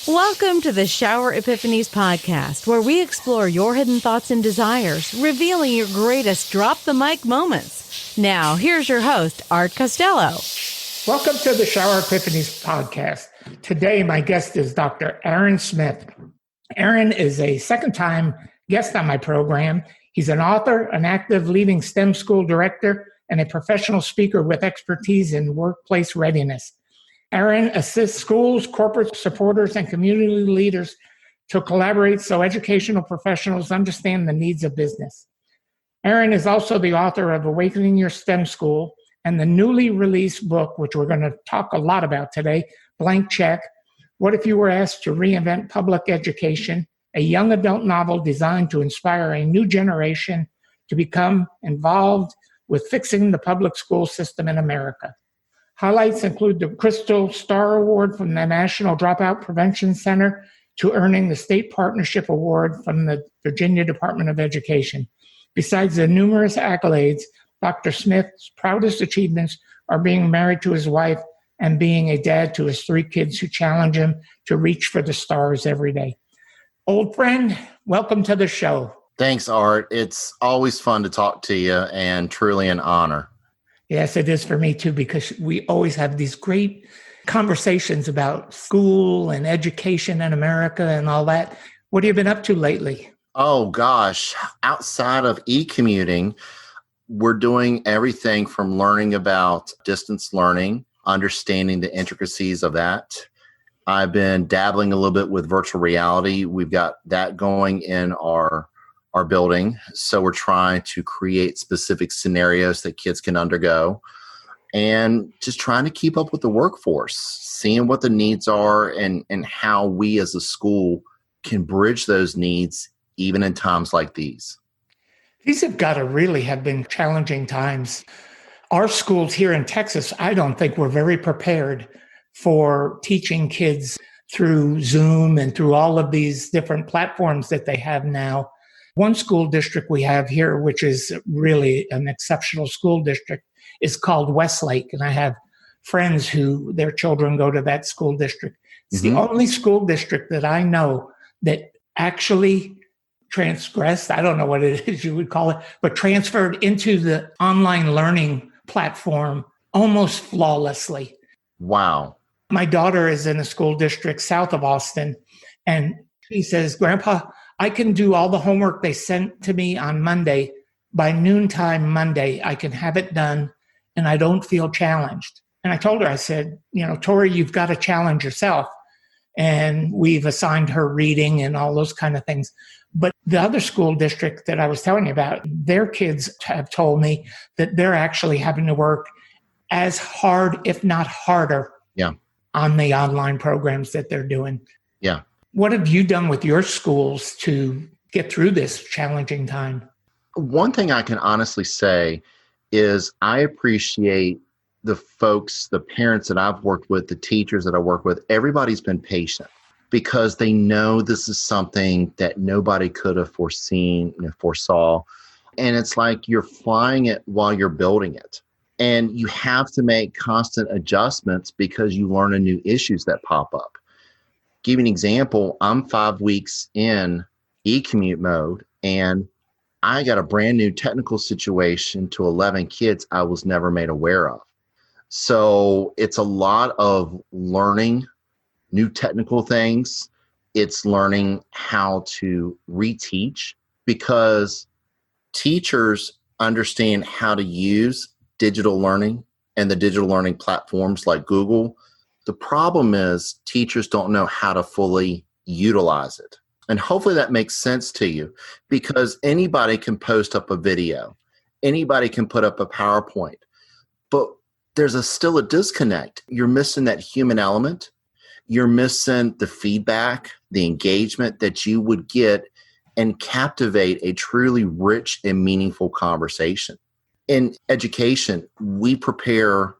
Welcome to the Shower Epiphanies podcast, where we explore your hidden thoughts and desires, revealing your greatest drop the mic moments. Now, here's your host, Art Costello. Welcome to the Shower Epiphanies podcast. Today, my guest is Dr. Aaron Smith. Aaron is a second-time guest on my program. He's an author, an active leading STEM school director, and a professional speaker with expertise in workplace readiness. Aaron assists schools, corporate supporters, and community leaders to collaborate so educational professionals understand the needs of business. Aaron is also the author of Awakening Your STEM School and the newly released book, which we're going to talk a lot about today, Blank Check, What If You Were Asked to Reinvent Public Education, a young adult novel designed to inspire a new generation to become involved with fixing the public school system in America. Highlights include the Crystal Star Award from the National Dropout Prevention Center to earning the State Partnership Award from the Virginia Department of Education. Besides the numerous accolades, Dr. Smith's proudest achievements are being married to his wife and being a dad to his 3 kids who challenge him to reach for the stars every day. Old friend, welcome to the show. Thanks, Art. It's always fun to talk to you and truly an honor. Yes, it is for me too, because we always have these great conversations about school and education in America and all that. What have you been up to lately? Oh, gosh. Outside of e-commuting, we're doing everything from learning about distance learning, understanding the intricacies of that. I've been dabbling a little bit with virtual reality. We've got that going in our building. So we're trying to create specific scenarios that kids can undergo and just trying to keep up with the workforce, seeing what the needs are and how we as a school can bridge those needs even in times like these. These have got to really have been challenging times. Our schools here in Texas, I don't think we're very prepared for teaching kids through Zoom and through all of these different platforms that they have now. One school district we have here, which is really an exceptional school district, is called Westlake. And I have friends who their children go to that school district. It's the only school district that I know that actually transgressed, I don't know what it is you would call it, but transferred into the online learning platform almost flawlessly. Wow. My daughter is in a school district south of Austin, and she says, Grandpa, I can do all the homework they sent to me on Monday. By noontime Monday, I can have it done, and I don't feel challenged. And I told her, I said, Tori, you've got to challenge yourself. And we've assigned her reading and all those kind of things. But the other school district that I was telling you about, their kids have told me that they're actually having to work as hard, if not harder, on the online programs that they're doing. Yeah. What have you done with your schools to get through this challenging time? One thing I can honestly say is I appreciate the folks, the parents that I've worked with, the teachers that I work with. Everybody's been patient because they know this is something that nobody could have foresaw. And it's like you're flying it while you're building it. And you have to make constant adjustments because you learn new issues that pop up. Give you an example, I'm 5 weeks in e-commute mode, and I got a brand new technical situation to 11 kids I was never made aware of. So it's a lot of learning new technical things. It's learning how to reteach because teachers understand how to use digital learning and the digital learning platforms like Google. The problem is teachers don't know how to fully utilize it. And hopefully that makes sense to you because anybody can post up a video. Anybody can put up a PowerPoint. But there's still a disconnect. You're missing that human element. You're missing the feedback, the engagement that you would get and captivate a truly rich and meaningful conversation. In education, we prepare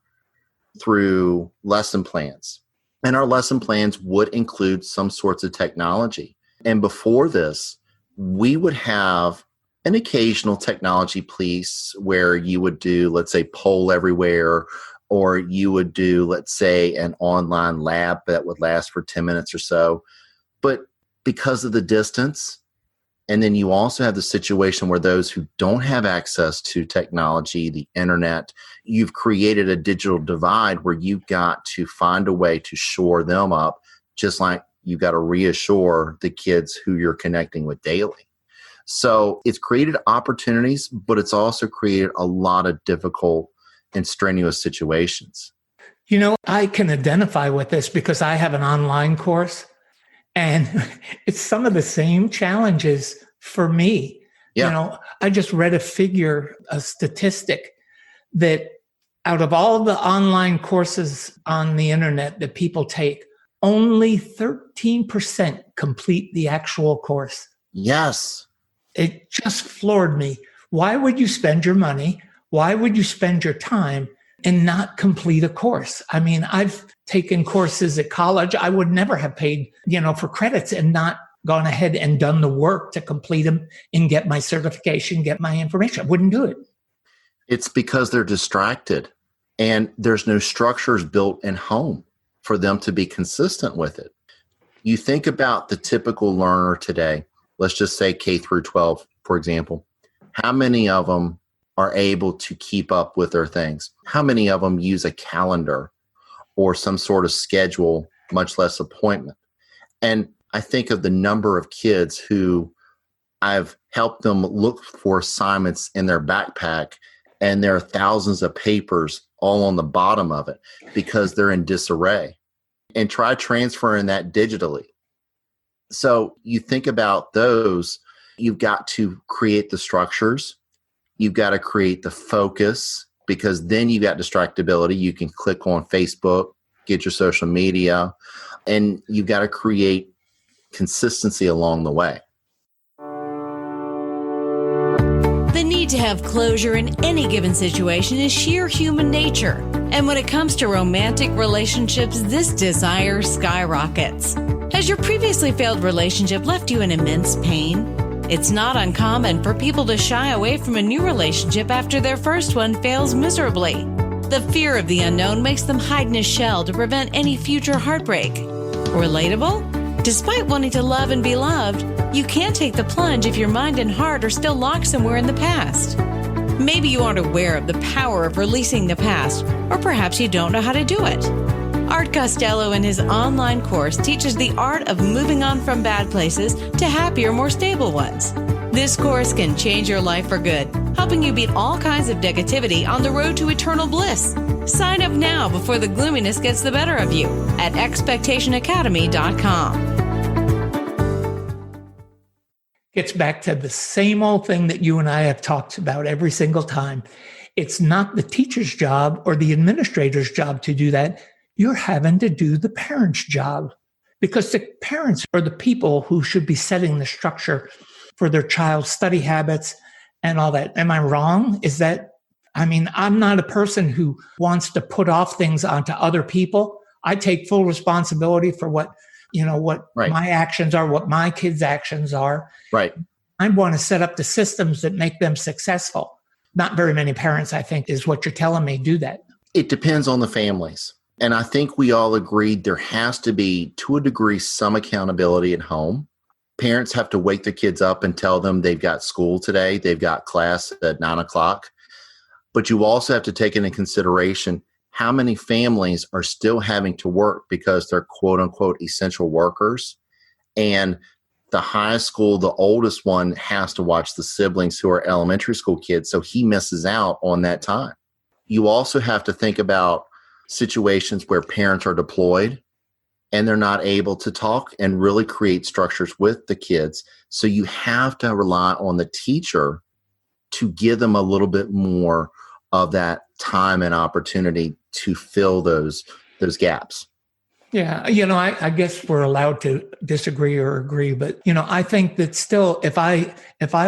through lesson plans. And our lesson plans would include some sorts of technology. And before this, we would have an occasional technology piece where you would do, let's say, poll everywhere or you would do, let's say, an online lab that would last for 10 minutes or so. But because of the distance, and then you also have the situation where those who don't have access to technology, the internet, you've created a digital divide where you've got to find a way to shore them up, just like you've got to reassure the kids who you're connecting with daily. So it's created opportunities, but it's also created a lot of difficult and strenuous situations. I can identify with this because I have an online course, and it's some of the same challenges for me. Yeah. I just read a statistic that out of all the online courses on the internet that people take, only 13% complete the actual course. Yes. It just floored me. Why would you spend your money? Why would you spend your time and not complete a course? I mean, I've taken courses at college. I would never have paid, for credits and not gone ahead and done the work to complete them and get my certification, get my information. I wouldn't do it. It's because they're distracted and there's no structures built in home for them to be consistent with it. You think about the typical learner today, let's just say K through 12, for example. How many of them are able to keep up with their things? How many of them use a calendar or some sort of schedule, much less appointment? And I think of the number of kids who I've helped them look for assignments in their backpack, and there are thousands of papers all on the bottom of it because they're in disarray, and try transferring that digitally. So you think about those, you've got to create the structures. You've got to create the focus, because then you got distractibility. You can click on Facebook, get your social media, and you've got to create consistency along the way. The need to have closure in any given situation is sheer human nature. And when it comes to romantic relationships, this desire skyrockets. Has your previously failed relationship left you in immense pain? It's not uncommon for people to shy away from a new relationship after their first one fails miserably. The fear of the unknown makes them hide in a shell to prevent any future heartbreak. Relatable? Despite wanting to love and be loved, you can't take the plunge if your mind and heart are still locked somewhere in the past. Maybe you aren't aware of the power of releasing the past, or perhaps you don't know how to do it. Art Costello in his online course teaches the art of moving on from bad places to happier, more stable ones. This course can change your life for good, helping you beat all kinds of negativity on the road to eternal bliss. Sign up now before the gloominess gets the better of you at expectationacademy.com. Gets back to the same old thing that you and I have talked about every single time. It's not the teacher's job or the administrator's job to do that. You're having to do the parent's job, because the parents are the people who should be setting the structure for their child's study habits and all that. Am I wrong? I'm not a person who wants to put off things onto other people. I take full responsibility for what Right. my actions are, what my kids' actions are. Right. I want to set up the systems that make them successful. Not very many parents, I think, is what you're telling me, do that. It depends on the families. And I think we all agreed there has to be, to a degree, some accountability at home. Parents have to wake their kids up and tell them they've got school today, they've got class at 9:00. But you also have to take into consideration how many families are still having to work because they're quote unquote essential workers. And the high school, the oldest one, has to watch the siblings who are elementary school kids. So he misses out on that time. You also have to think about situations where parents are deployed and they're not able to talk and really create structures with the kids. So you have to rely on the teacher to give them a little bit more of that time and opportunity to fill those gaps. Yeah, I guess we're allowed to disagree or agree, but I think that still, if I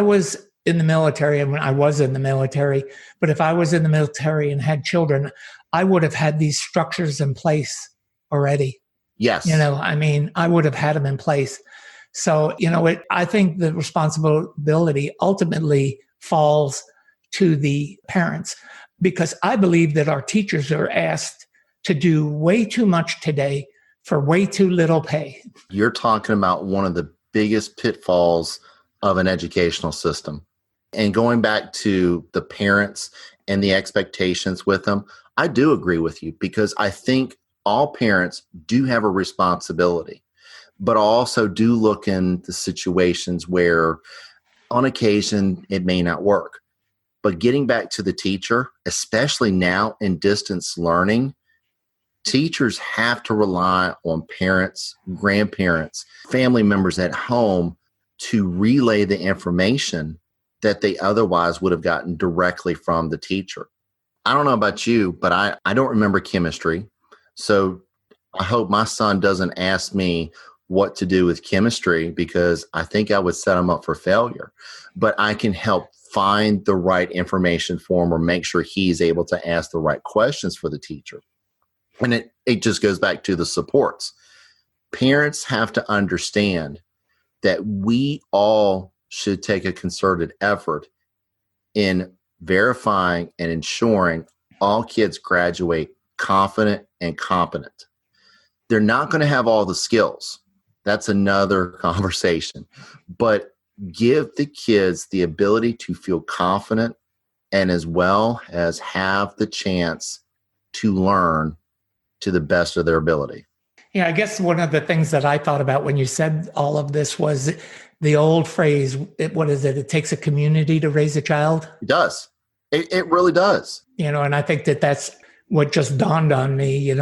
was in the military, and when I was in the military, but if I was in the military and had children, I would have had these structures in place already. Yes. I would have had them in place. So, I think the responsibility ultimately falls to the parents. because I believe that our teachers are asked to do way too much today for way too little pay. You're talking about one of the biggest pitfalls of an educational system. And going back to the parents and the expectations with them, I do agree with you, because I think all parents do have a responsibility, but I also do look in the situations where on occasion it may not work. But getting back to the teacher, especially now in distance learning, teachers have to rely on parents, grandparents, family members at home to relay the information that they otherwise would have gotten directly from the teacher. I don't know about you, but I don't remember chemistry. So I hope my son doesn't ask me what to do with chemistry, because I think I would set him up for failure. But I can help find the right information for him, or make sure he's able to ask the right questions for the teacher. And it just goes back to the supports. Parents have to understand that we all should take a concerted effort in verifying and ensuring all kids graduate confident and competent. They're not going to have all the skills. That's another conversation. But give the kids the ability to feel confident, and as well as have the chance to learn to the best of their ability. Yeah, I guess one of the things that I thought about when you said all of this was the old phrase, what is it? It takes a community to raise a child. It does. It really does. And I think that that's what just dawned on me.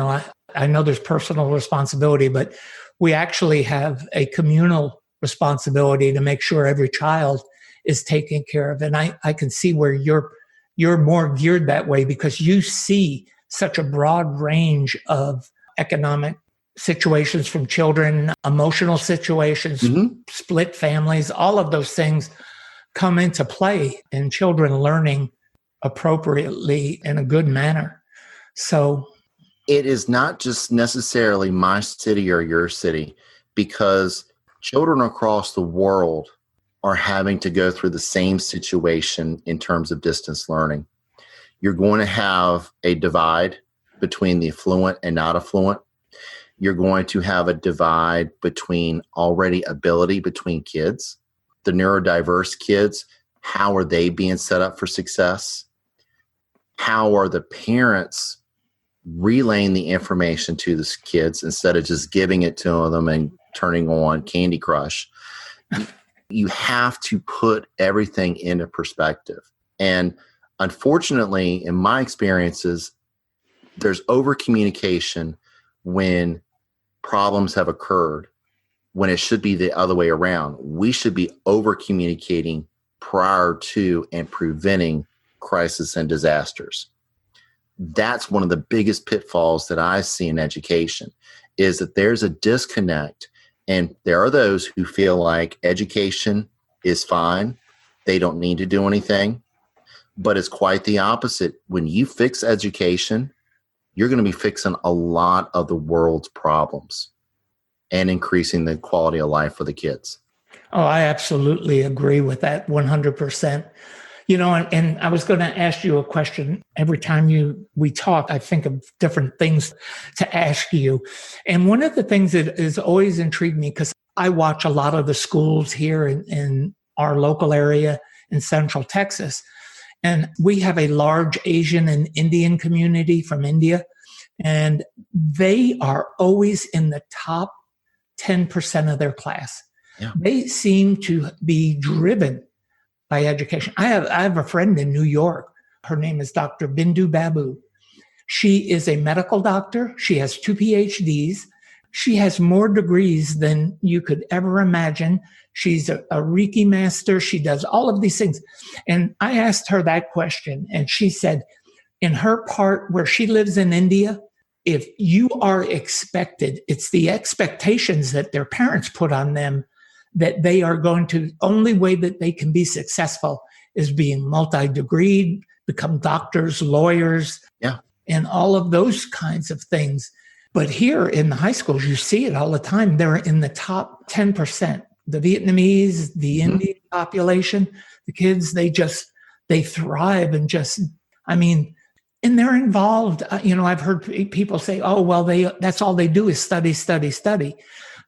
I know there's personal responsibility, but we actually have a communal responsibility to make sure every child is taken care of. And I can see where you're more geared that way, because you see such a broad range of economic situations from children, emotional situations, split families, all of those things come into play in children learning appropriately in a good manner. So it is not just necessarily my city or your city, because children across the world are having to go through the same situation in terms of distance learning. You're going to have a divide between the affluent and not affluent. You're going to have a divide between already ability between kids. The neurodiverse kids, how are they being set up for success? How are the parents relaying the information to the kids instead of just giving it to them and turning on Candy Crush? You have to put everything into perspective. And unfortunately, in my experiences, there's over communication when problems have occurred, when it should be the other way around. We should be over communicating prior to and preventing crisis and disasters. That's one of the biggest pitfalls that I see in education, is that there's a disconnect. And there are those who feel like education is fine. They don't need to do anything. But it's quite the opposite. When you fix education, you're going to be fixing a lot of the world's problems and increasing the quality of life for the kids. Oh, I absolutely agree with that 100%. And I was going to ask you a question. Every time we talk, I think of different things to ask you. And one of the things that has always intrigued me, because I watch a lot of the schools here in our local area in Central Texas, and we have a large Asian and Indian community from India, and they are always in the top 10% of their class. Yeah. They seem to be driven by education. I have a friend in New York. Her name is Dr. Bindu Babu. She is a medical doctor. She has 2 PhDs. She has more degrees than you could ever imagine. She's a Reiki master. She does all of these things. And I asked her that question, and she said, in her part where she lives in India, if you are expected, it's the expectations that their parents put on them, that they are going to, only way that they can be successful is being multi-degreed, become doctors, lawyers, and all of those kinds of things. But here in the high schools, you see it all the time. They're in the top 10%. The Vietnamese, the Indian population, the kids, they thrive and And they're involved. I've heard people say, oh, well, that's all they do is study, study, study.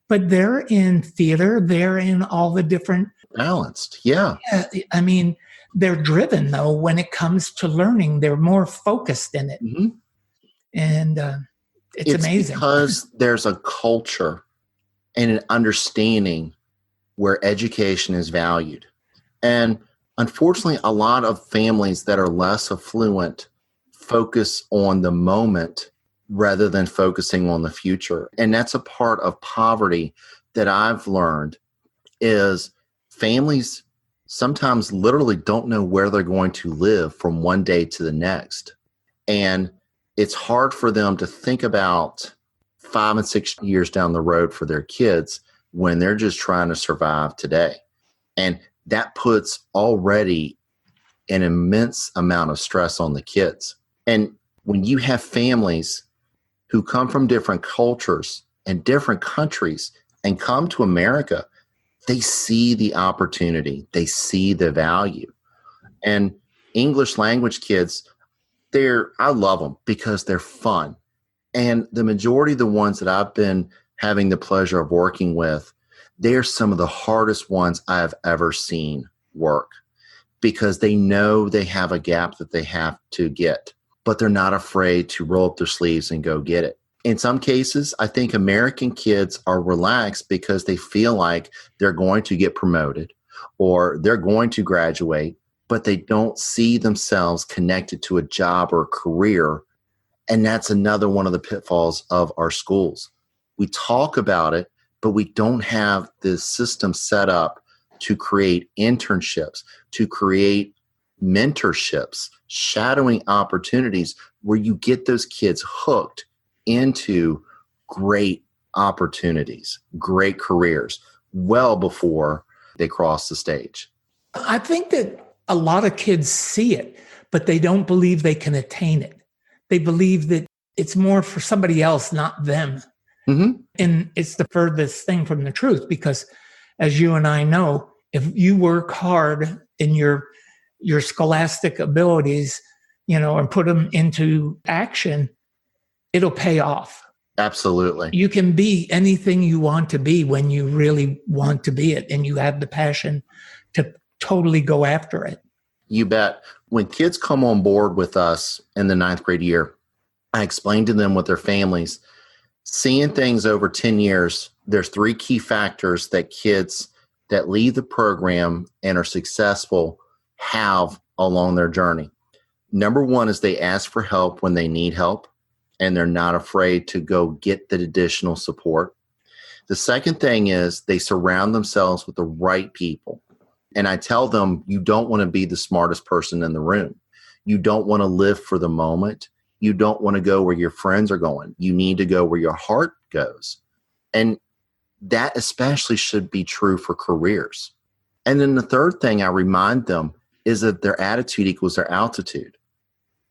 But they're in theater. They're in all the different. Balanced. Yeah. I mean, they're driven, though, when it comes to learning. They're more focused in it. Mm-hmm. And it's amazing. Because there's a culture and an understanding where education is valued. And unfortunately, a lot of families that are less affluent focus on the moment rather than focusing on the future. And that's a part of poverty that I've learned is families sometimes literally don't know where they're going to live from one day to the next. And it's hard for them to think about 5 and 6 years down the road for their kids when they're just trying to survive today. And that puts already an immense amount of stress on the kids. And when you have families who come from different cultures and different countries and come to America, they see the opportunity, they see the value. And English language kids, I love them because they're fun. And the majority of the ones that I've been having the pleasure of working with, they're some of the hardest ones I've ever seen work because they know they have a gap that they have to get, but they're not afraid to roll up their sleeves and go get it. In some cases, I think American kids are relaxed because they feel like they're going to get promoted or they're going to graduate, but they don't see themselves connected to a job or a career. And that's another one of the pitfalls of our schools. We talk about it, but we don't have the system set up to create internships, to create mentorships, shadowing opportunities where you get those kids hooked into great opportunities, great careers, well before they cross the stage. I think that a lot of kids see it, but they don't believe they can attain it. They believe that it's more for somebody else, not them. Mm-hmm. And it's the furthest thing from the truth because, as you and I know, if you work hard in your scholastic abilities, and put them into action, it'll pay off. Absolutely. You can be anything you want to be when you really want to be it and you have the passion to totally go after it. You bet. When kids come on board with us in the 9th grade year, I explain to them with their families, seeing things over 10 years, there's 3 key factors that kids that leave the program and are successful have along their journey. Number 1 is they ask for help when they need help, and they're not afraid to go get the additional support. The second thing is they surround themselves with the right people. And I tell them, you don't want to be the smartest person in the room. You don't want to live for the moment. You don't want to go where your friends are going. You need to go where your heart goes. And that especially should be true for careers. And then the third thing I remind them is that their attitude equals their altitude.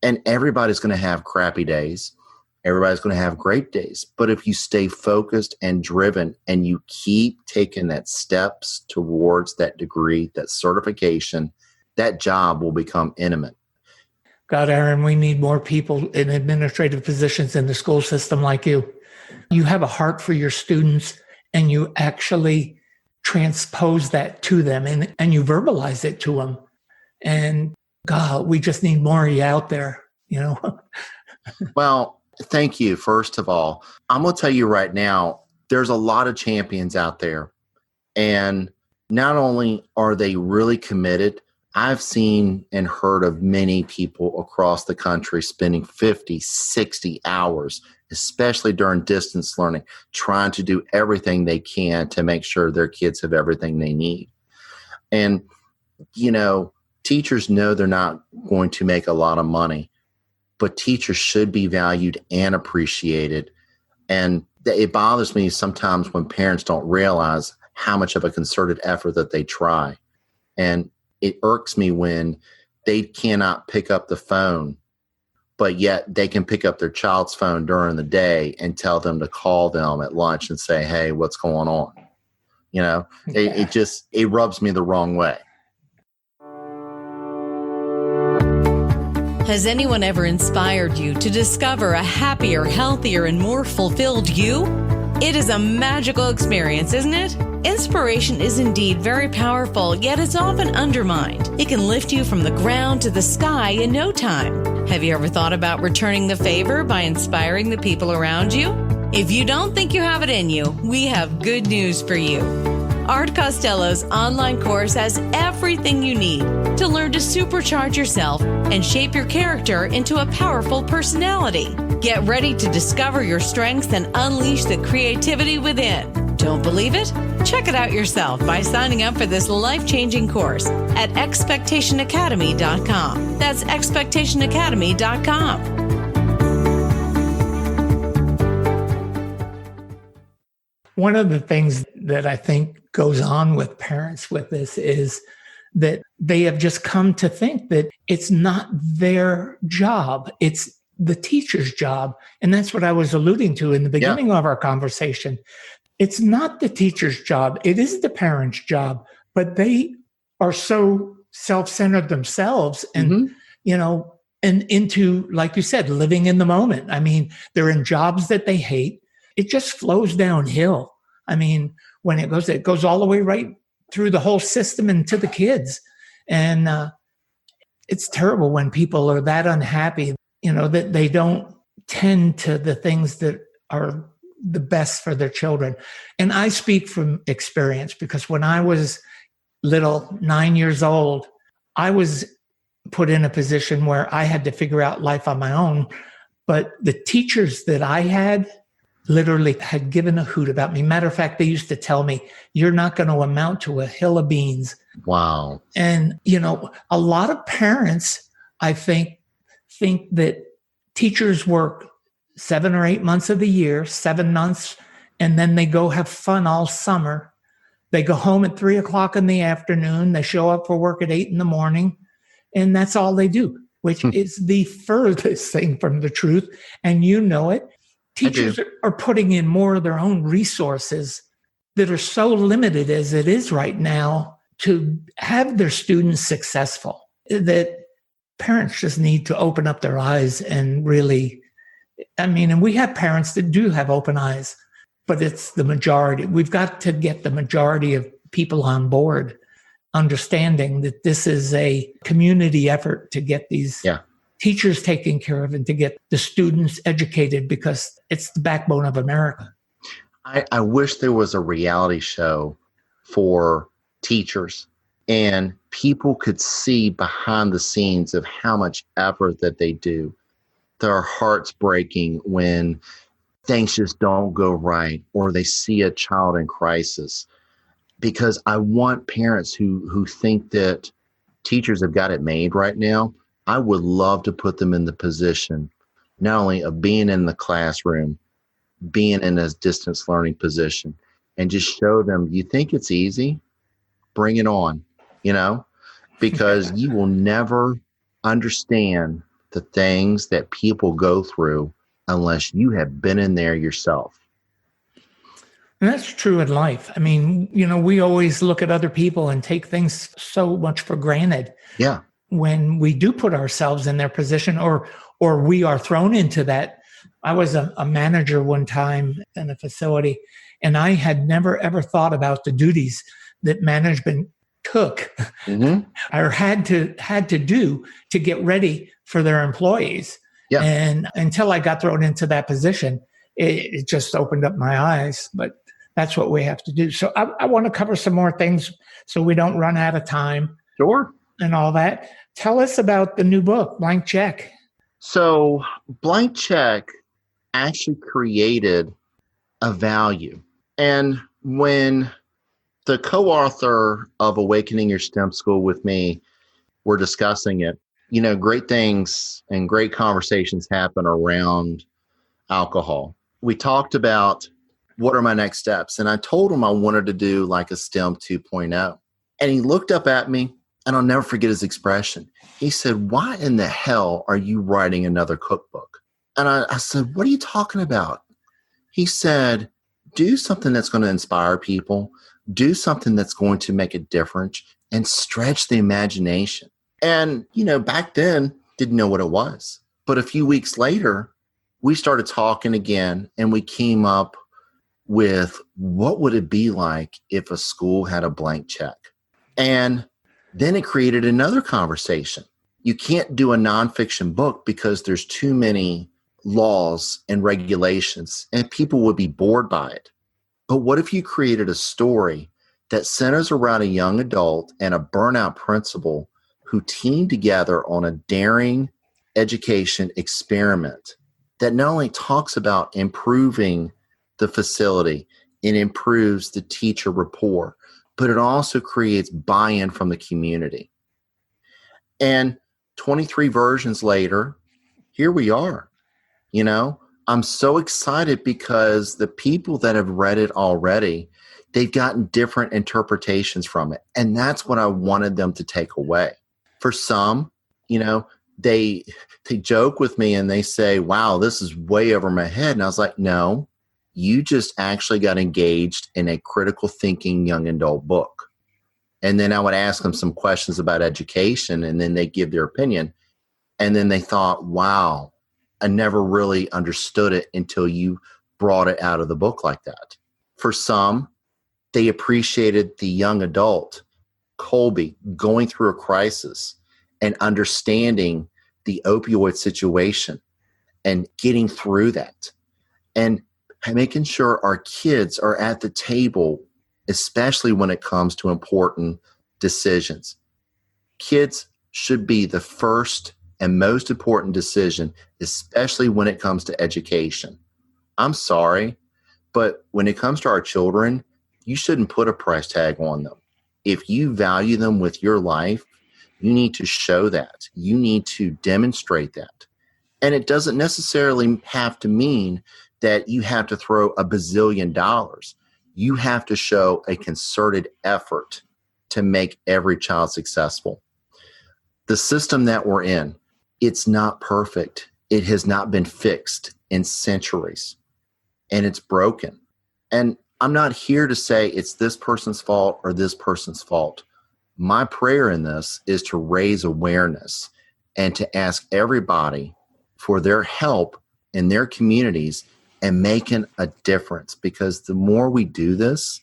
And everybody's going to have crappy days. Everybody's going to have great days. But if you stay focused and driven and you keep taking that steps towards that degree, that certification, that job will become intimate. God, Aaron, we need more people in administrative positions in the school system like you. You have a heart for your students and you actually transpose that to them and you verbalize it to them. And God, we just need more of you out there, Well, thank you, first of all. I'm going to tell you right now, there's a lot of champions out there. And not only are they really committed, I've seen and heard of many people across the country spending 50, 60 hours, especially during distance learning, trying to do everything they can to make sure their kids have everything they need. And, teachers know they're not going to make a lot of money, but teachers should be valued and appreciated. And it bothers me sometimes when parents don't realize how much of a concerted effort that they try. And it irks me when they cannot pick up the phone, but yet they can pick up their child's phone during the day and tell them to call them at lunch and say, hey, what's going on? It rubs me the wrong way. Has anyone ever inspired you to discover a happier, healthier, and more fulfilled you? It is a magical experience, isn't it? Inspiration is indeed very powerful, yet it's often undermined. It can lift you from the ground to the sky in no time. Have you ever thought about returning the favor by inspiring the people around you? If you don't think you have it in you, we have good news for you. Art Costello's online course has everything you need to learn to supercharge yourself and shape your character into a powerful personality. Get ready to discover your strengths and unleash the creativity within. Don't believe it? Check it out yourself by signing up for this life-changing course at expectationacademy.com. That's expectationacademy.com. One of the things that I think goes on with parents with this is that they have just come to think that it's not their job. It's the teacher's job. And that's what I was alluding to in the beginning of our conversation. It's not the teacher's job. It is the parent's job, but they are so self-centered themselves and, and into, like you said, living in the moment. I mean, they're in jobs that they hate. It just flows downhill. I mean, when it goes all the way right through the whole system and to the kids. And it's terrible when people are that unhappy, that they don't tend to the things that are the best for their children. And I speak from experience because when I was little, 9 years old, I was put in a position where I had to figure out life on my own. But the teachers that I had literally had given a hoot about me. Matter of fact, they used to tell me, you're not going to amount to a hill of beans. Wow. And, a lot of parents, I think that teachers work 7 or 8 months of the year, 7 months, and then they go have fun all summer. They go home at 3:00 in the afternoon. They show up for work at 8 a.m, and that's all they do, which is the furthest thing from the truth. And you know it. Teachers are putting in more of their own resources that are so limited as it is right now to have their students successful, that parents just need to open up their eyes and really, and we have parents that do have open eyes, but it's the majority. We've got to get the majority of people on board, understanding that this is a community effort to get these teachers taken care of and to get the students educated, because it's the backbone of America. I wish there was a reality show for teachers and people could see behind the scenes of how much effort that they do. Their hearts breaking when things just don't go right or they see a child in crisis. Because I want parents who think that teachers have got it made right now. I would love to put them in the position, not only of being in the classroom, being in a distance learning position, and just show them, you think it's easy? Bring it on, because you will never understand the things that people go through unless you have been in there yourself. And that's true in life. I mean, we always look at other people and take things so much for granted. Yeah. When we do put ourselves in their position or we are thrown into that. I was a manager one time in a facility, and I had never, ever thought about the duties that management took or had to do to get ready for their employees. Yeah. And until I got thrown into that position, it just opened up my eyes. But that's what we have to do. So I want to cover some more things so we don't run out of time. Sure. And all that. Tell us about the new book, Blank Check. So Blank Check actually created a value. And when the co-author of Awakening Your STEM School with me were discussing it, great things and great conversations happen around alcohol. We talked about what are my next steps. And I told him I wanted to do like a STEM 2.0. And he looked up at me, and I'll never forget his expression. He said, why in the hell are you writing another cookbook? And I said, what are you talking about? He said, do something that's going to inspire people, do something that's going to make a difference, and stretch the imagination. And, back then, didn't know what it was. But a few weeks later, we started talking again, and we came up with what would it be like if a school had a blank check? And then it created another conversation. You can't do a nonfiction book because there's too many laws and regulations, and people would be bored by it. But what if you created a story that centers around a young adult and a burnout principal who teamed together on a daring education experiment that not only talks about improving the facility and improves the teacher rapport, but it also creates buy-in from the community. And 23 versions later, here we are. You know, I'm so excited because the people that have read it already, they've gotten different interpretations from it. And that's what I wanted them to take away. For some, you know, they joke with me and they say, wow, this is way over my head. And I was like, no, you just actually got engaged in a critical thinking young adult book. And then I would ask them some questions about education, and then they give their opinion. And then they thought, wow, I never really understood it until you brought it out of the book like that. For some, they appreciated the young adult, Colby, going through a crisis and understanding the opioid situation and getting through that and making sure our kids are at the table, especially when it comes to important decisions. Kids should be the first and most important decision, especially when it comes to education. I'm sorry, but when it comes to our children, you shouldn't put a price tag on them. If you value them with your life, you need to show that. You need to demonstrate that. And it doesn't necessarily have to mean that you have to throw a bazillion dollars. You have to show a concerted effort to make every child successful. The system that we're in, it's not perfect. It has not been fixed in centuries, and it's broken. And I'm not here to say it's this person's fault or this person's fault. My prayer in this is to raise awareness and to ask everybody for their help in their communities and making a difference, because the more we do this,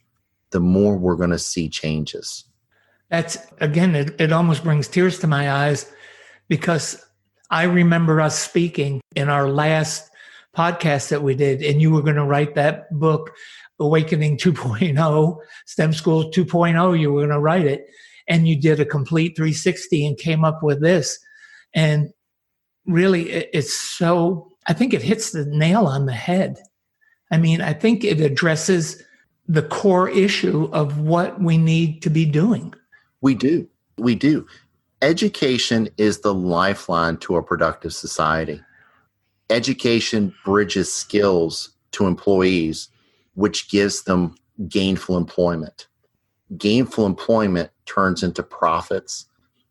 the more we're going to see changes. That's, again, it almost brings tears to my eyes, because I remember us speaking in our last podcast that we did, and you were going to write that book, Awakening 2.0, STEM Schools 2.0, you were going to write it. And you did a complete 360 and came up with this. And really, it's so, I think it hits the nail on the head. I mean, I think it addresses the core issue of what we need to be doing. We do. Education is the lifeline to a productive society. Education bridges skills to employees, which gives them gainful employment. Gainful employment turns into profits.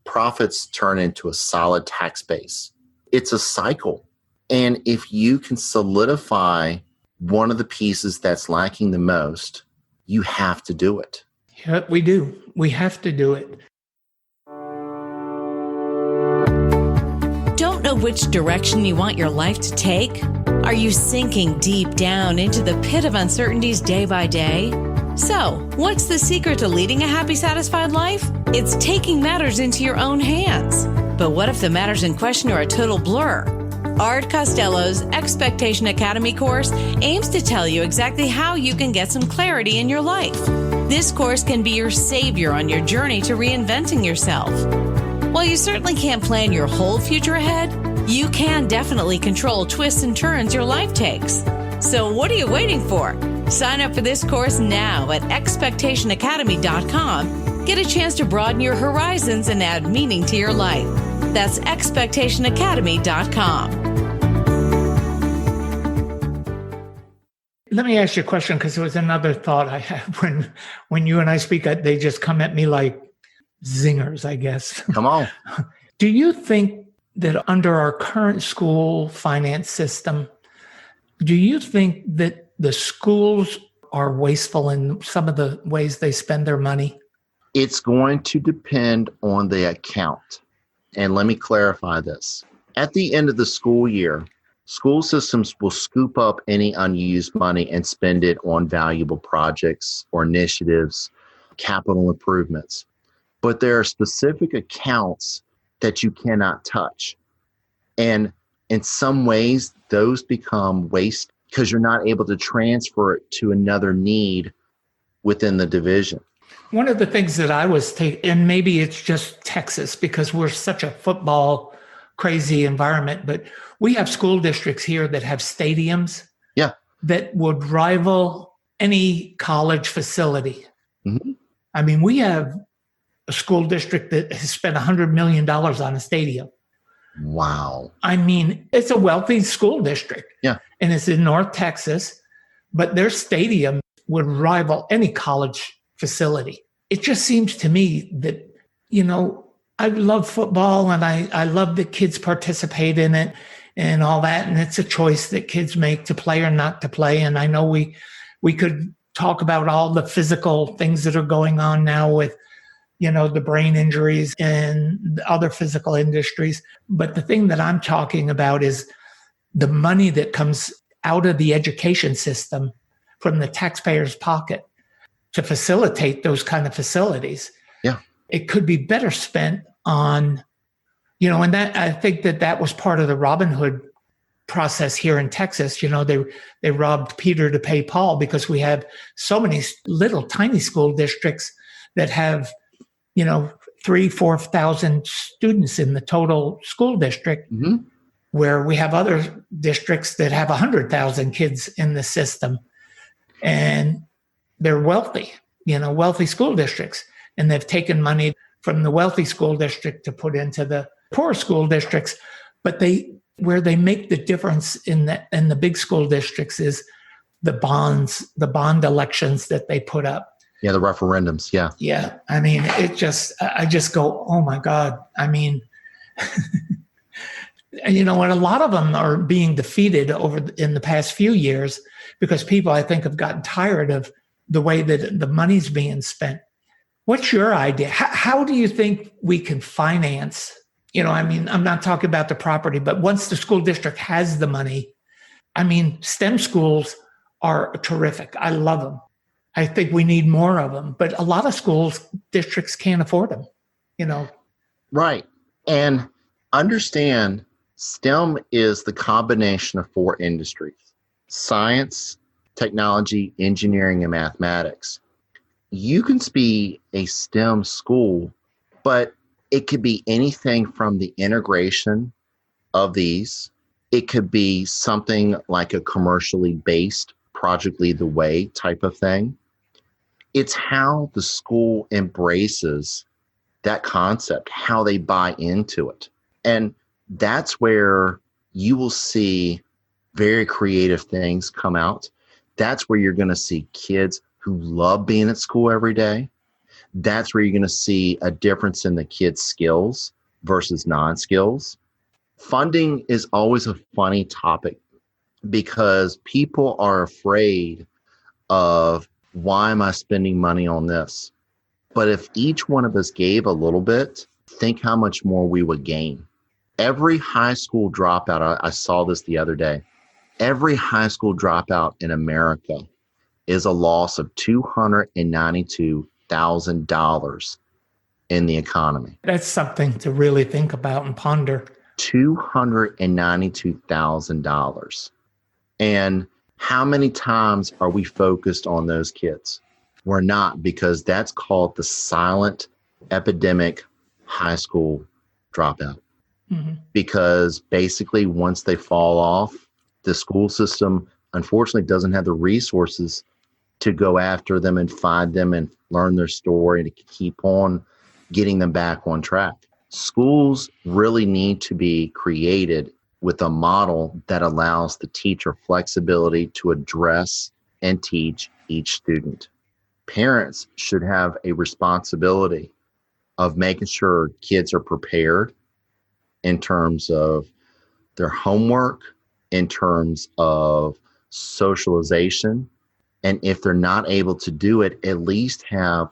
Profits turn into a solid tax base. It's a cycle. And if you can solidify one of the pieces that's lacking the most, you have to do it. Yeah, we do. We have to do it. Don't know which direction you want your life to take? Are you sinking deep down into the pit of uncertainties day by day? So, what's the secret to leading a happy, satisfied life? It's taking matters into your own hands. But what if the matters in question are a total blur? Art Costello's Expectation Academy course aims to tell you exactly how you can get some clarity in your life. This course can be your savior on your journey to reinventing yourself. While you certainly can't plan your whole future ahead, you can definitely control twists and turns your life takes. So what are you waiting for? Sign up for this course now at expectationacademy.com. Get a chance to broaden your horizons and add meaning to your life. That's expectationacademy.com. Let me ask you a question, because it was another thought I had when you and I speak. They just come at me like zingers, I guess. Come on. Do you think that under our current school finance system, do you think that the schools are wasteful in some of the ways they spend their money? It's going to depend on the account. And let me clarify this. At the end of the school year, school systems will scoop up any unused money and spend it on valuable projects or initiatives, capital improvements. But there are specific accounts that you cannot touch. And in some ways, those become waste because you're not able to transfer it to another need within the division. One of the things that I was and maybe it's just Texas because we're such a football crazy environment, but we have school districts here that have stadiums that would rival any college facility. Mm-hmm. I mean, we have a school district that has spent $100 million on a stadium. Wow. I mean, it's a wealthy school district. Yeah. And it's in North Texas, but their stadium would rival any college facility. It just seems to me that, I love football and I love that kids participate in it and all that. And it's a choice that kids make to play or not to play. And I know we could talk about all the physical things that are going on now with, the brain injuries and other physical industries. But the thing that I'm talking about is the money that comes out of the education system from the taxpayer's pocket to facilitate those kind of facilities. Yeah. It could be better spent on, and that I think that was part of the Robin Hood process here in Texas. They robbed Peter to pay Paul because we have so many little tiny school districts that have 3,000-4,000 students in the total school district, mm-hmm. where we have other districts that have 100,000 kids in the system. And they're wealthy school districts. And they've taken money from the wealthy school district to put into the poor school districts. But where they make the difference in the big school districts is the bond elections that they put up. Yeah, the referendums. Yeah. Yeah. I mean, I just go, oh my God. I mean, and a lot of them are being defeated in the past few years because people, I think, have gotten tired of the way that the money's being spent. What's your idea? How do you think we can finance? I'm not talking about the property, but once the school district has the money, STEM schools are terrific. I love them. I think we need more of them, but a lot of districts can't afford them, Right. And understand STEM is the combination of 4 industries: science, technology, engineering, and mathematics. You can be a STEM school, but it could be anything from the integration of these. It could be something like a commercially based Project Lead the Way type of thing. It's how the school embraces that concept, how they buy into it. And that's where you will see very creative things come out. That's where you're going to see kids who love being at school every day. That's where you're going to see a difference in the kids' skills versus non-skills. Funding is always a funny topic because people are afraid of, why am I spending money on this? But if each one of us gave a little bit, think how much more we would gain. Every high school dropout, I saw this the other day, every high school dropout in America is a loss of $292,000 in the economy. That's something to really think about and ponder. $292,000. And how many times are we focused on those kids? We're not, because that's called the silent epidemic high school dropout. Mm-hmm. Because basically once they fall off, the school system unfortunately doesn't have the resources to go after them and find them and learn their story and to keep on getting them back on track. Schools really need to be created with a model that allows the teacher flexibility to address and teach each student. Parents should have a responsibility of making sure kids are prepared in terms of their homework, in terms of socialization. And if they're not able to do it, at least have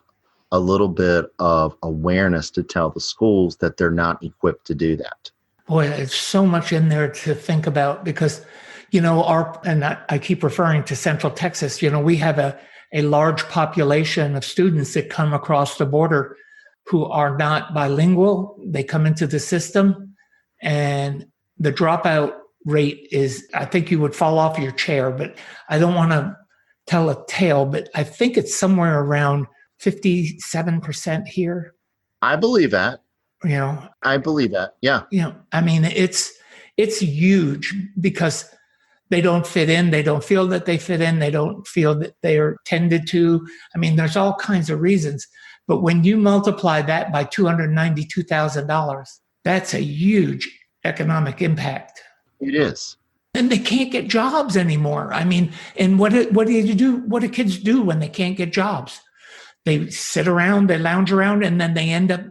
a little bit of awareness to tell the schools that they're not equipped to do that. Boy, there's so much in there to think about because, I keep referring to Central Texas, we have a large population of students that come across the border who are not bilingual. They come into the system and the dropout rate is, I think you would fall off your chair, but I don't want to tell a tale, but I think it's somewhere around 57% here. I believe that. You know, I believe that. Yeah. I mean, it's huge because they don't fit in. They don't feel that they fit in. They don't feel that they are tended to. I mean, there's all kinds of reasons. But when you multiply that by $292,000, that's a huge economic impact. It is. And they can't get jobs anymore. I mean, and what do you do? What do kids do when they can't get jobs? They sit around, they lounge around, and then they end up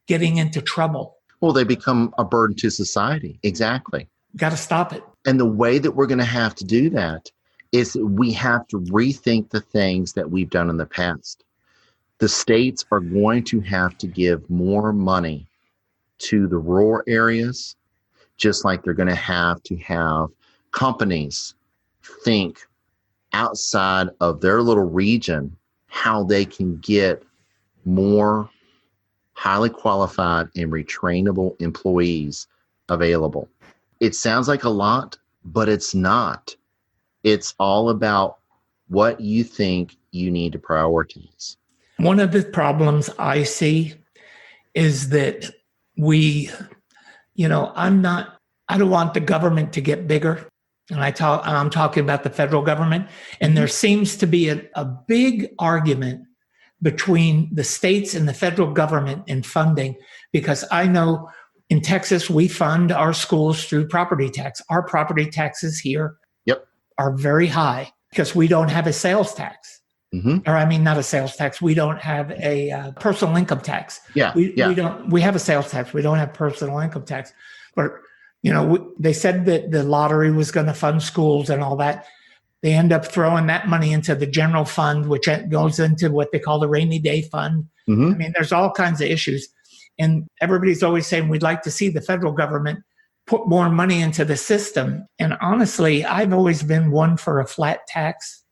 getting into trouble. Well, they become a burden to society. Exactly. Got to stop it. And the way that we're going to have to do that is we have to rethink the things that we've done in the past. The states are going to have to give more money to the rural areas, just like they're going to have companies think outside of their little region how they can get more highly qualified and retrainable employees available. It sounds like a lot, but it's not. It's all about what you think you need to prioritize. One of the problems I see is that I don't want the government to get bigger. And I'm talking about the federal government. And there seems to be a big argument between the states and the federal government in funding, because I know in Texas, we fund our schools through property tax. Our property taxes here are very high because we don't have a sales tax. Mm-hmm. Or I mean, not a sales tax. We don't have a personal income tax. We have a sales tax. We don't have personal income tax. But, they said that the lottery was going to fund schools and all that. They end up throwing that money into the general fund, which goes into what they call the rainy day fund. Mm-hmm. I mean, there's all kinds of issues. And everybody's always saying we'd like to see the federal government put more money into the system. And honestly, I've always been one for a flat tax.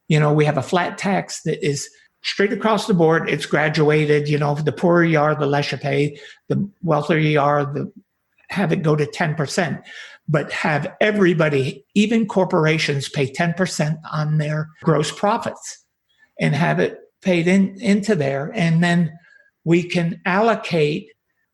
We have a flat tax that is straight across the board. It's graduated. The poorer you are, the less you pay. The wealthier you are, have it go to 10%. But have everybody, even corporations, pay 10% on their gross profits and have it paid into there. And then we can allocate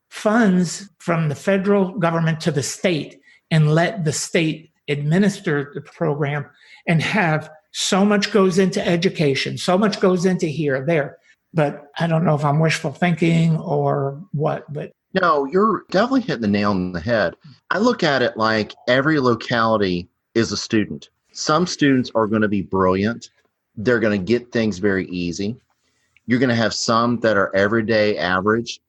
funds from the federal government to the state and let the state administer the program and have so much goes into education, so much goes into here, there. But I don't know if I'm wishful thinking or what, but no, you're definitely hitting the nail on the head. I look at it like every locality is a student. Some students are going to be brilliant. They're going to get things very easy. You're going to have some that are everyday average,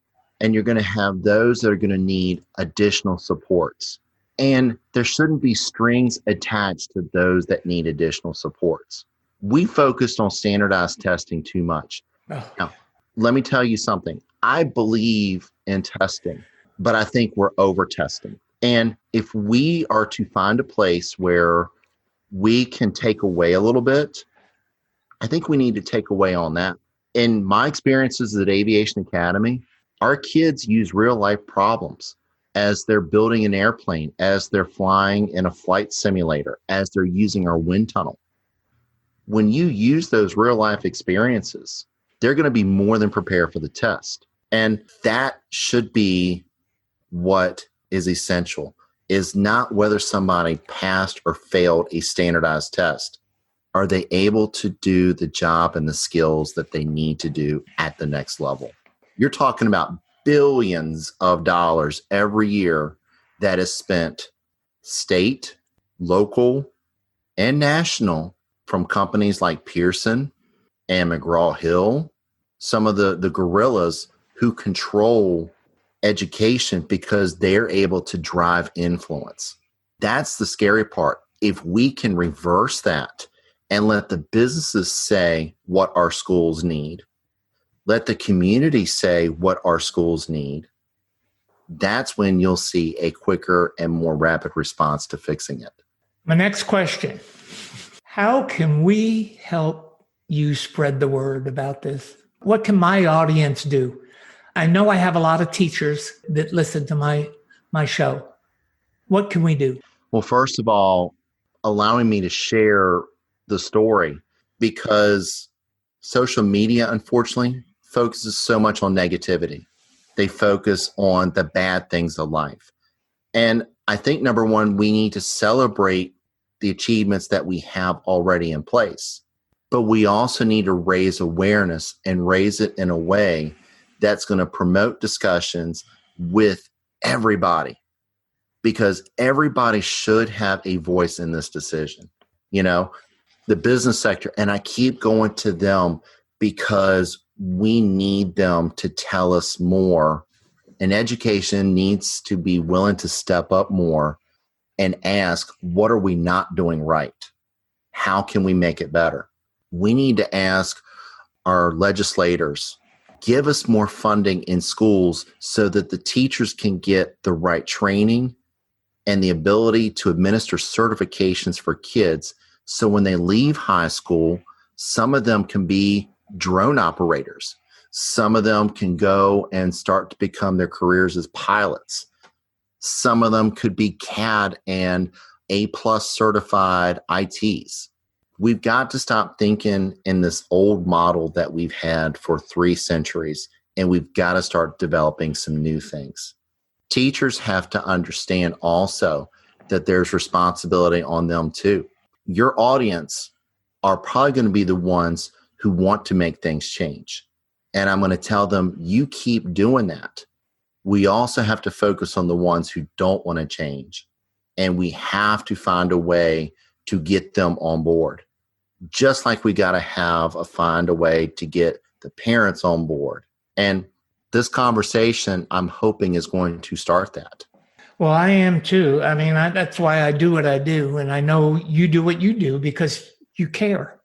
and you're going to have those that are going to need additional supports. And there shouldn't be strings attached to those that need additional supports. We focused on standardized testing too much. Oh. Now, let me tell you something. I believe in testing, but I think we're over testing. And if we are to find a place where we can take away a little bit, I think we need to take away on that. In my experiences at Aviation Academy, our kids use real life problems as they're building an airplane, as they're flying in a flight simulator, as they're using our wind tunnel. When you use those real life experiences, they're going to be more than prepared for the test. And that should be what is essential, is not whether somebody passed or failed a standardized test. Are they able to do the job and the skills that they need to do at the next level? You're talking about billions of dollars every year that is spent state, local, and national from companies like Pearson and McGraw-Hill, some of the gorillas who control education because they're able to drive influence. That's the scary part. If we can reverse that and let the businesses say what our schools need, let the community say what our schools need, that's when you'll see a quicker and more rapid response to fixing it. My next question, how can we help you spread the word about this? What can my audience do? I know I have a lot of teachers that listen to my show. What can we do? Well, first of all, allowing me to share the story, because social media, unfortunately, focuses so much on negativity. They focus on the bad things of life. And I think, number one, we need to celebrate the achievements that we have already in place. But we also need to raise awareness and raise it in a way that's going to promote discussions with everybody, because everybody should have a voice in this decision. You know, the business sector, and I keep going to them because we need them to tell us more. And education needs to be willing to step up more and ask, what are we not doing right? How can we make it better? We need to ask our legislators, give us more funding in schools so that the teachers can get the right training and the ability to administer certifications for kids. So when they leave high school, some of them can be drone operators. Some of them can go and start to become their careers as pilots. Some of them could be CAD and A+ certified ITs. We've got to stop thinking in this old model that we've had for 3 centuries, and we've got to start developing some new things. Teachers have to understand also that there's responsibility on them too. Your audience are probably going to be the ones who want to make things change. And I'm going to tell them, you keep doing that. We also have to focus on the ones who don't want to change. And we have to find a way to get them on board. Just like we got to find a way to get the parents on board. And this conversation, I'm hoping, is going to start that. Well, I am too. I mean, that's why I do what I do. And I know you do what you do because you care.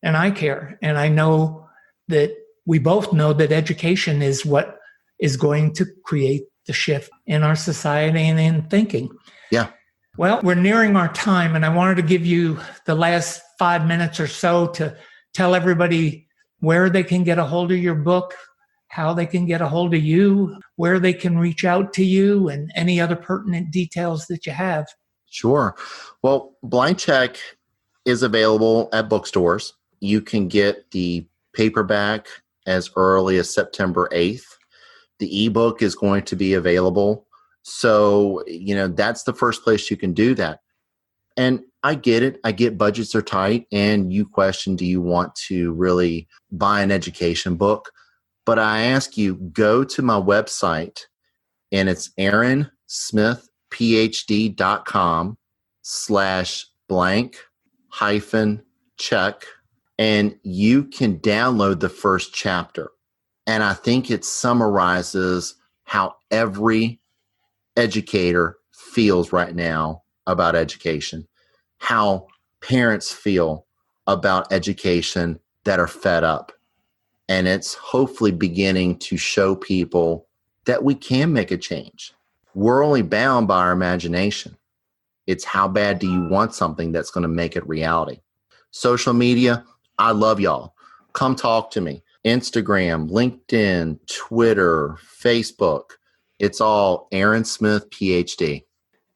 And I care. And I know that we both know that education is what is going to create the shift in our society and in thinking. Yeah. Well, we're nearing our time, and I wanted to give you the last 5 minutes or so to tell everybody where they can get a hold of your book, how they can get a hold of you, where they can reach out to you, and any other pertinent details that you have. Sure. Well, Blind Check is available at bookstores. You can get the paperback as early as September 8th. The ebook is going to be available. So, that's the first place you can do that. And I get it. I get budgets are tight, and you question, do you want to really buy an education book? But I ask you, go to my website, and it's aaron.smithphd.com/blank-check, and you can download the first chapter. And I think it summarizes how every educator feels right now about education, how parents feel about education that are fed up. And it's hopefully beginning to show people that we can make a change. We're only bound by our imagination. It's how bad do you want something that's going to make it reality. Social media, I love y'all. Come talk to me. Instagram, LinkedIn, Twitter, Facebook. It's all Aaron Smith, PhD.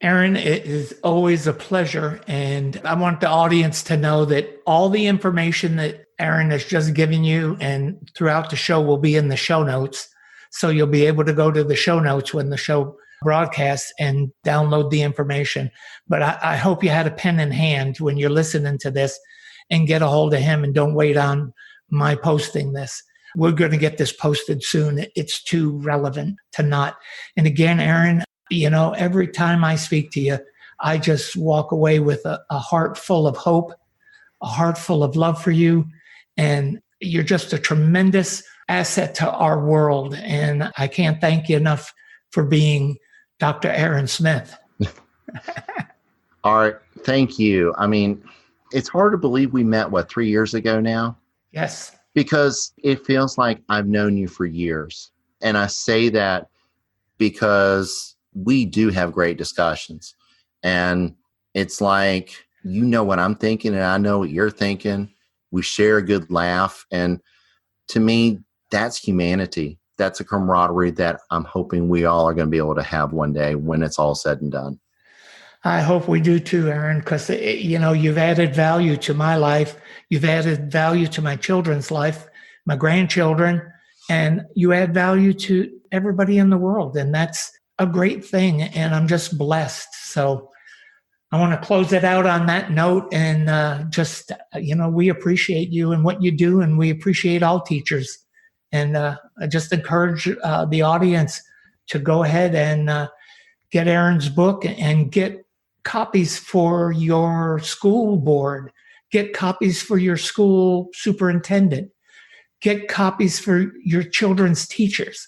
Aaron, it is always a pleasure. And I want the audience to know that all the information that Aaron has just given you and throughout the show will be in the show notes. So you'll be able to go to the show notes when the show broadcasts and download the information. But I hope you had a pen in hand when you're listening to this and get a hold of him, and don't wait on my posting this. We're going to get this posted soon. It's too relevant to not. And again, Aaron, every time I speak to you, I just walk away with a heart full of hope, a heart full of love for you. And you're just a tremendous asset to our world. And I can't thank you enough for being Dr. Aaron Smith. All right. Thank you. I mean, it's hard to believe we met, 3 years ago now? Yes. Because it feels like I've known you for years. And I say that because we do have great discussions. And it's like, you know what I'm thinking and I know what you're thinking. We share a good laugh. And to me, that's humanity. That's a camaraderie that I'm hoping we all are going to be able to have one day when it's all said and done. I hope we do too, Aaron, because, you've added value to my life. You've added value to my children's life, my grandchildren, and you add value to everybody in the world. And that's a great thing. And I'm just blessed. So I want to close it out on that note. And we appreciate you and what you do. And we appreciate all teachers. And I just encourage the audience to go ahead and get Aaron's book and get copies for your school board, get copies for your school superintendent, get copies for your children's teachers.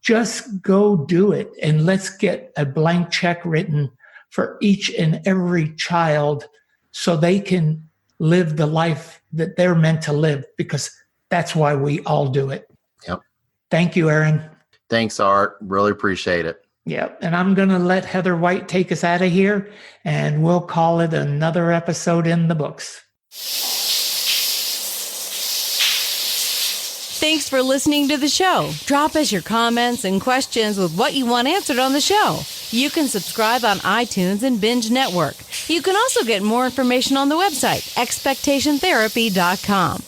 Just go do it, and let's get a blank check written for each and every child so they can live the life that they're meant to live, because that's why we all do it. Yep. Thank you, Aaron. Thanks, Art. Really appreciate it. Yeah, and I'm going to let Heather White take us out of here, and we'll call it another episode in the books. Thanks for listening to the show. Drop us your comments and questions with what you want answered on the show. You can subscribe on iTunes and Binge Network. You can also get more information on the website, expectationtherapy.com.